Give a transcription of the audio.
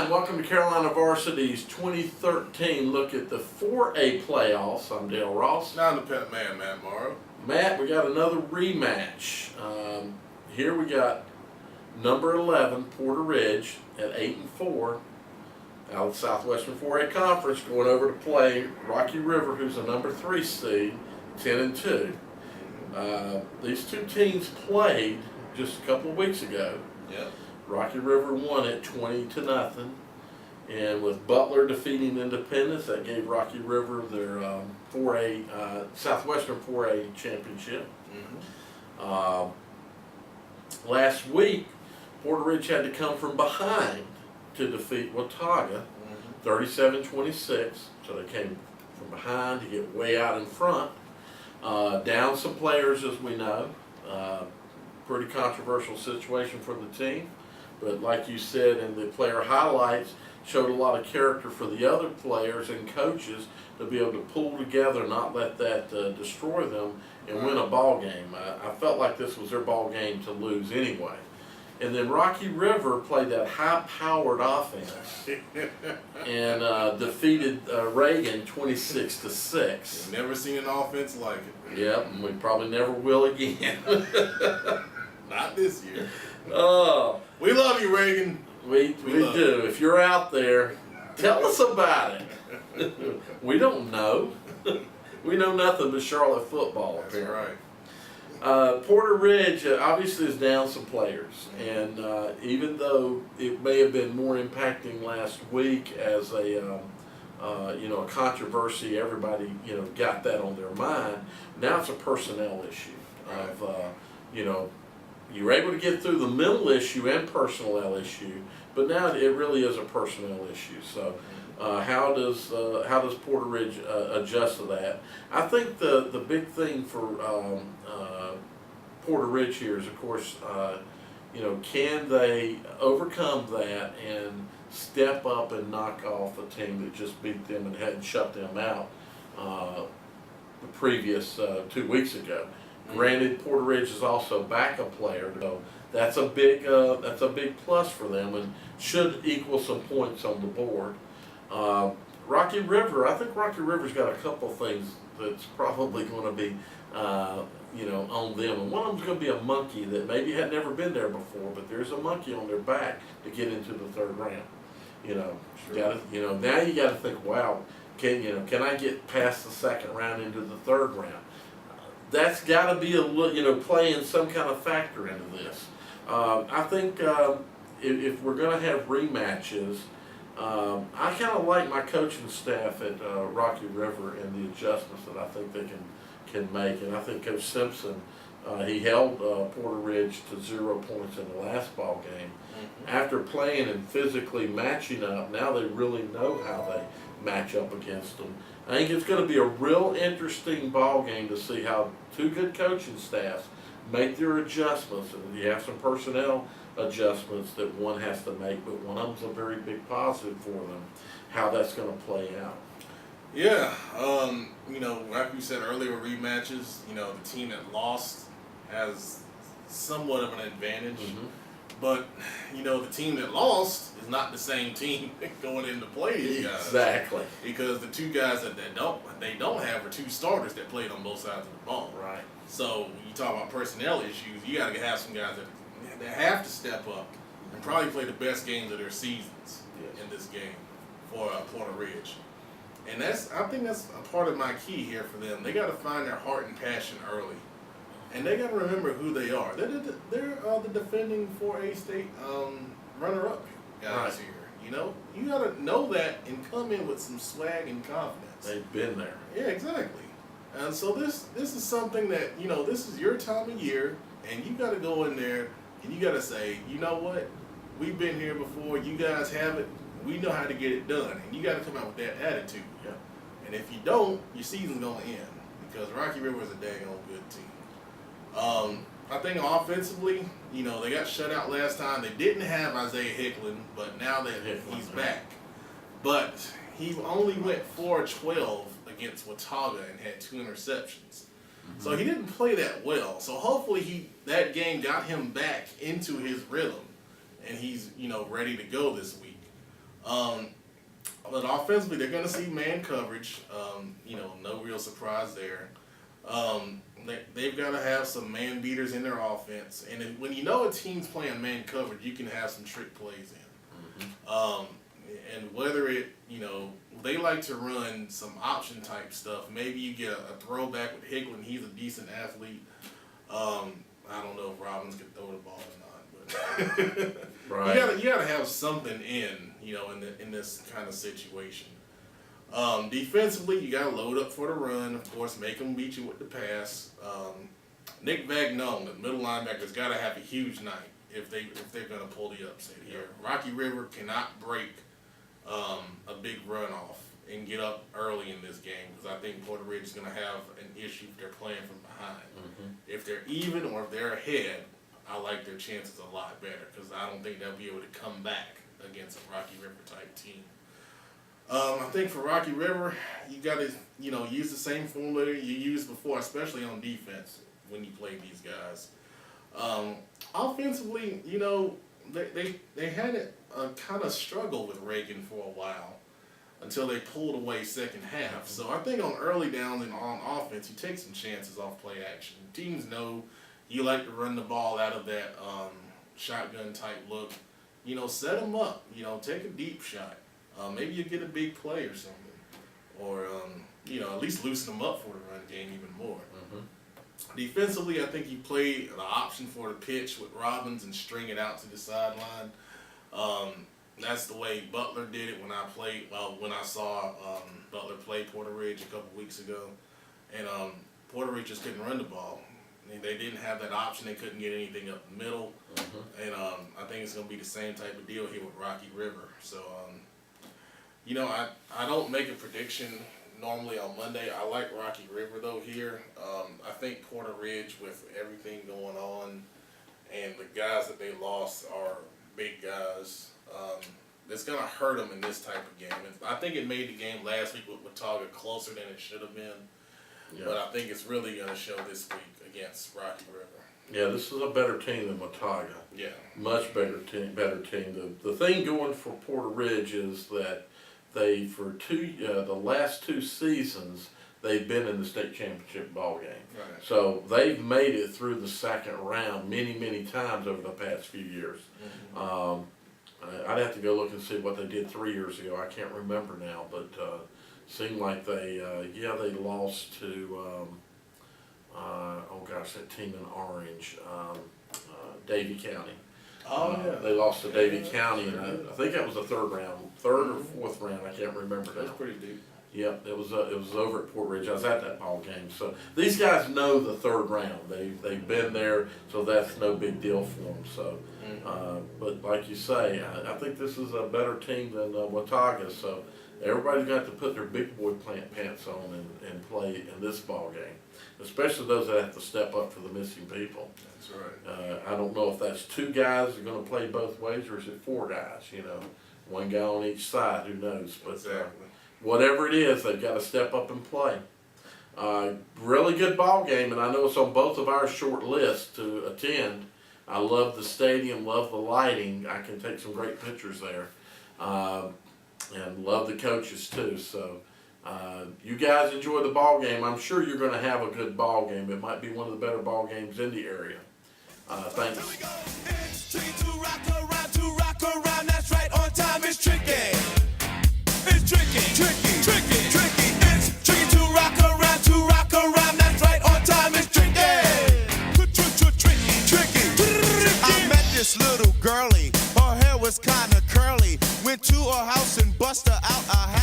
and welcome to Carolina Varsity's 2013 look at the 4A playoffs. I'm Dale Ross. Now I'm the pet man, Matt Morrow. Matt, we got another rematch. Here we got number 11, Porte Ridge, at 8-4, out of the Southwestern 4A Conference, going over to play Rocky River, who's a number 3 seed, 10-2. These two teams played just a couple of weeks ago. Yep. Rocky River won it 20-0, and with Butler defeating Independence, that gave Rocky River their 4A Southwestern 4A championship. Last week, Porte Ridge had to come from behind to defeat Watauga, 37-26. So they came from behind to get way out in front. Down some players, as we know. Pretty controversial situation for the team. But like you said in the player highlights, showed a lot of character for the other players and coaches to be able to pull together, not let that destroy them, and win a ball game. I felt like this was their ball game to lose anyway. And then Rocky River played that high-powered offense and defeated Reagan 26-6. Never seen an offense like it. Yep, and we probably never will again. Not this year. Oh, we love you, Reagan. We do. If you're out there, tell us about it. We don't know. We know nothing but Charlotte football. That's apparently. right. Porte Ridge obviously is down some players, and even though it may have been more impacting last week as a a controversy, everybody got that on their mind. Now it's a personnel issue of you were able to get through the mental issue and personnel issue, but now it really is a personnel issue. So how does Porte Ridge adjust to that? I think the big thing for Porte Ridge here is, of course, can they overcome that and step up and knock off a team that just beat them and hadn't shut them out the previous 2 weeks ago. Granted, Porte Ridge is also a backup player, so that's a big plus for them and should equal some points on the board. Rocky River, I think Rocky River's got a couple things that's probably going to be on them, and one of them's going to be a monkey that maybe had never been there before, but there's a monkey on their back to get into the third round. Sure. Now you got to think, wow, can I get past the second round into the third round? That's got to be playing some kind of factor into this. I think if we're going to have rematches, I kind of like my coaching staff at Rocky River and the adjustments that I think they can make. And I think Coach Simpson, he held Porte Ridge to 0 points in the last ball game. After playing and physically matching up, now they really know how they match up against them. I think it's going to be a real interesting ball game to see how two good coaching staffs make their adjustments. And you have some personnel adjustments that one has to make, but one of them's a very big positive for them, how that's going to play out. Yeah, like we said earlier, rematches, the team that lost has somewhat of an advantage. But, the team that lost is not the same team going in to play these guys. Exactly. Because the two guys that they don't have are two starters that played on both sides of the ball. Right. So when you talk about personnel issues, you got to have some guys that have to step up and probably play the best games of their seasons in this game for Porte Ridge. And I think that's a part of my key here for them. They got to find their heart and passion early. And they got to remember who they are. They're the defending 4A state runner-up guys here. You got to know that and come in with some swag and confidence. They've been there. Yeah, exactly. And so this is something that this is your time of year, and you got to go in there and you got to say, you know what, we've been here before. You guys haven't. We know how to get it done, and you got to come out with that attitude. Yeah. And if you don't, your season's gonna end because Rocky River is a daggone good team. I think offensively, they got shut out last time. They didn't have Isaiah Hicklin, but now that he's back. But he only went 4-12 against Watauga and had 2 interceptions. So he didn't play that well. So hopefully that game got him back into his rhythm, and he's ready to go this week. But offensively, they're going to see man coverage. No real surprise there. They've got to have some man beaters in their offense. And when you know a team's playing man coverage, you can have some trick plays in. And whether they like to run some option type stuff. Maybe you get a throwback with Hickman. He's a decent athlete. I don't know if Robbins can throw the ball or not, but Right. you gotta have something in this kind of situation. Defensively, you gotta load up for the run. Of course, make them beat you with the pass. Nick Vagnone, the middle linebacker's got to have a huge night if they're gonna pull the upset here. Rocky River cannot break a big run off and get up early in this game because I think Porter Ridge is gonna have an issue if they're playing from behind. If they're even or if they're ahead, I like their chances a lot better because I don't think they'll be able to come back against a Rocky River type team. I think for Rocky River, you got to use the same formula you used before, especially on defense when you play these guys. Offensively, they had a kind of struggle with Reagan for a while until they pulled away second half. So I think on early downs and on offense, you take some chances off play action. Teams know you like to run the ball out of that shotgun type look. Set them up. Take a deep shot. Maybe you get a big play or something, or at least loosen them up for the run game even more. Defensively, I think you play the option for the pitch with Robbins and string it out to the sideline. That's the way Butler did it when I saw Butler play Porter Ridge a couple weeks ago, and Porter Ridge just couldn't run the ball. They didn't have that option. They couldn't get anything up the middle, and I think it's going to be the same type of deal here with Rocky River. So. I don't make a prediction normally on Monday. I like Rocky River, though, here. I think Porter Ridge, with everything going on, and the guys that they lost are big guys, it's going to hurt them in this type of game. I think it made the game last week with Watauga closer than it should have been, but I think it's really going to show this week against Rocky River. Yeah, this is a better team than Watauga. Yeah. Much better team. The thing going for Porter Ridge is that they, for the last 2 seasons, they've been in the state championship ball game. Right. So they've made it through the second round many, many times over the past few years. I'd have to go look and see what they did 3 years ago. I can't remember now, but seemed like they lost to, that team in orange, Davie County. They lost to Davie County, and I think that was the third or fourth round. I can't remember now. That's pretty deep. Yep, it was over at Port Ridge. I was at that ball game. So these guys know the third round. They've been there, so that's no big deal for them. So, but like you say, I think this is a better team than Watauga. So everybody's got to put their big boy pants on and play in this ball game, especially those that have to step up for the missing people. That's right. I don't know if that's 2 guys that are going to play both ways, or is it 4 guys? One guy on each side. Who knows? But Exactly. whatever it is, they've got to step up and play. Really good ball game, and I know it's on both of our short lists to attend. I love the stadium, love the lighting. I can take some great pictures there, and love the coaches too. So you guys enjoy the ball game. I'm sure you're going to have a good ball game. It might be one of the better ball games in the area. Thanks. That's right, on time is tricky. It's tricky. It's tricky to rock around. That's right, on time is tricky. I met this little girlie. Her hair was kinda curly. Went to her house and bust her out. I had